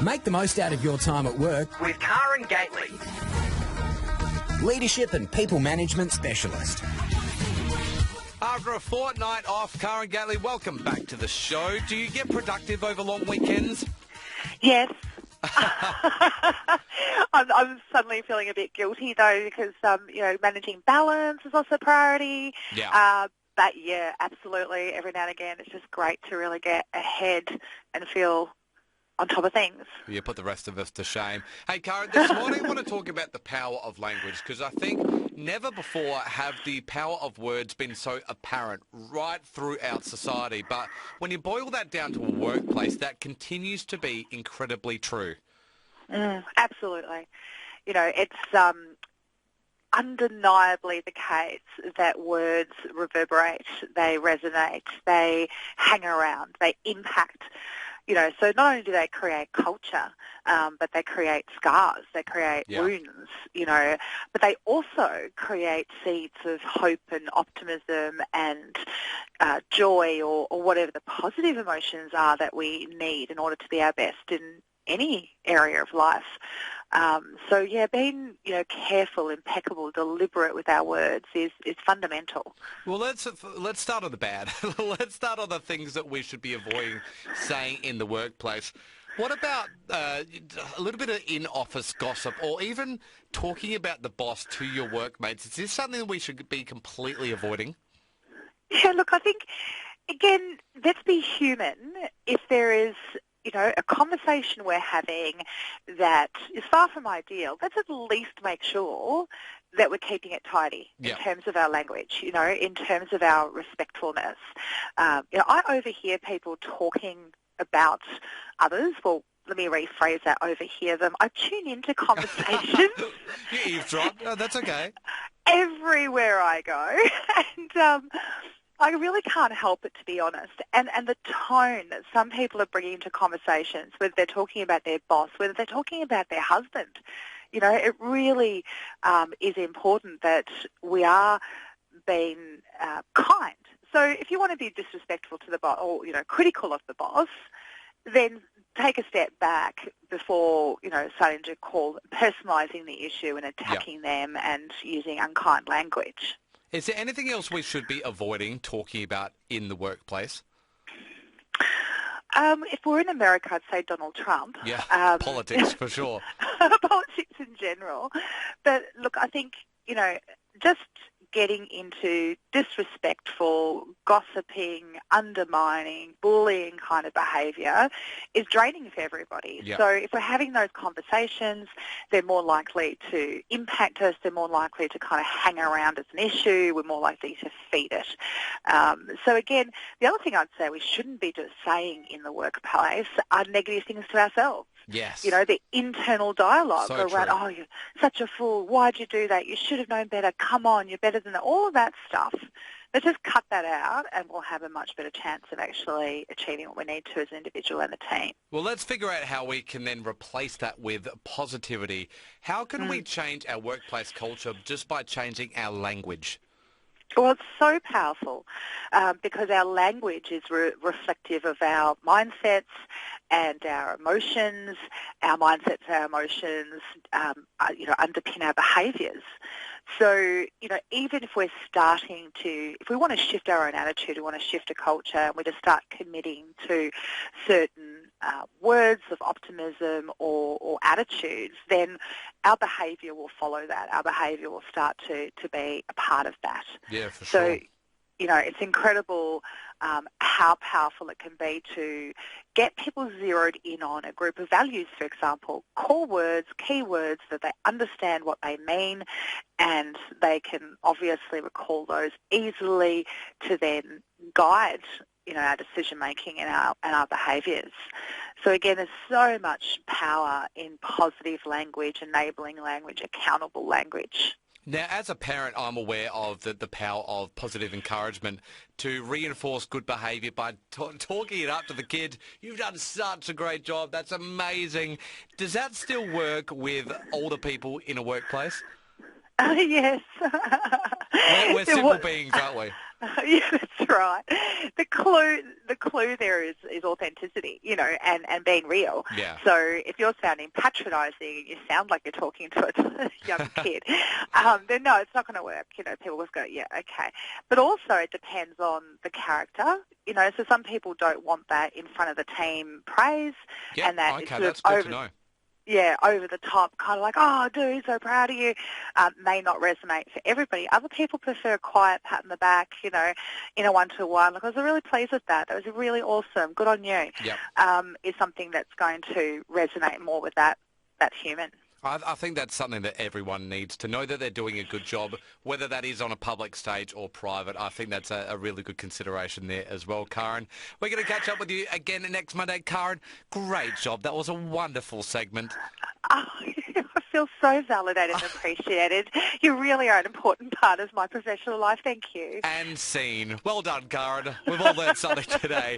Make the most out of your time at work with Karen Gately, leadership and people management specialist. After a fortnight off, Karen Gately, welcome back to the show. Do you get productive over long weekends? Yes. I'm suddenly feeling a bit guilty though because managing balance is also a priority. Yeah. But yeah, absolutely. Every now and again, it's just great to really get ahead and feel on top of things. You put the rest of us to shame. Hey, Karen, this morning I want to talk about the power of language because I think never before have the power of words been so apparent right throughout society. But when you boil that down to a workplace, that continues to be incredibly true. Absolutely. You know, it's undeniably the case that words reverberate, they resonate, they hang around, they impact. You know, so not only do they create culture, but they create scars, they create wounds, you know, but they also create seeds of hope and optimism and joy or whatever the positive emotions are that we need in order to be our best in any area of life. Being, careful, impeccable, deliberate with our words is fundamental. Well, let's start on the bad. Let's start on the things that we should be avoiding saying in the workplace. What about a little bit of in-office gossip or even talking about the boss to your workmates? Is this something that we should be completely avoiding? Yeah, look, I think, again, let's be human. If there is a conversation we're having that is far from ideal, let's at least make sure that we're keeping it tidy in terms of our language, in terms of our respectfulness. I overhear people talking about others. Well, let me rephrase that, overhear them. I tune into conversations. You eavesdrop. Oh, that's okay. Everywhere I go. And I really can't help it, to be honest. And the tone that some people are bringing to conversations, whether they're talking about their boss, whether they're talking about their husband, it really is important that we are being kind. So if you want to be disrespectful to the boss or, critical of the boss, then take a step back before, starting to personalising the issue and attacking them and using unkind language. Is there anything else we should be avoiding talking about in the workplace? If we're in America, I'd say Donald Trump. Yeah, politics for sure. Politics in general. But look, I think, just getting into disrespectful, gossiping, undermining, bullying kind of behaviour is draining for everybody. Yeah. So if we're having those conversations, they're more likely to impact us, they're more likely to kind of hang around as an issue, we're more likely to feed it. So again, the other thing I'd say we shouldn't be just saying in the workplace are negative things to ourselves. Yes. The internal dialogue So around, true. oh, you're such a fool, why'd you do that, you should have known better, come on, you're better than that, all of that stuff. Let's just cut that out and we'll have a much better chance of actually achieving what we need to as an individual and a team. Well, let's figure out how we can then replace that with positivity. How can we change our workplace culture just by changing our language? Well, it's so powerful because our language is reflective of our mindsets and our emotions. Our mindsets and our emotions, underpin our behaviours. So, even if we're if we want to shift our own attitude, we want to shift a culture, and we just start committing to certain words of optimism or attitudes, then our behaviour will follow that. Our behaviour will start to be a part of that. Yeah, for sure. So, it's incredible how powerful it can be to get people zeroed in on a group of values, for example, core words, key words that they understand what they mean, and they can obviously recall those easily to then guide our decision-making and our behaviours. So again, there's so much power in positive language, enabling language, accountable language. Now, as a parent, I'm aware of the power of positive encouragement to reinforce good behaviour by talking it up to the kid. You've done such a great job. That's amazing. Does that still work with older people in a workplace? Yes. We're simple beings, aren't we? Yeah, that's That's right. The clue there is authenticity, and being real. Yeah. So if you're sounding patronising, you sound like you're talking to a young kid, then no, it's not going to work. People just go, yeah, okay. But also it depends on the character. So some people don't want that in front of the team praise, Yeah, and that okay, it's sort that's of good over. to know. Yeah, over the top, kind of like, oh, dude, so proud of you, may not resonate for everybody. Other people prefer a quiet pat on the back, in a one-to-one. Like, I was really pleased with that. That was really awesome. Good on you. Yep. Is something that's going to resonate more with that human. I think that's something that everyone needs to know, that they're doing a good job, whether that is on a public stage or private. I think that's a really good consideration there as well, Karen. We're going to catch up with you again next Monday. Karen, great job. That was a wonderful segment. Oh, I feel so validated and appreciated. You really are an important part of my professional life. Thank you. And scene. Well done, Karen. We've all learned something today.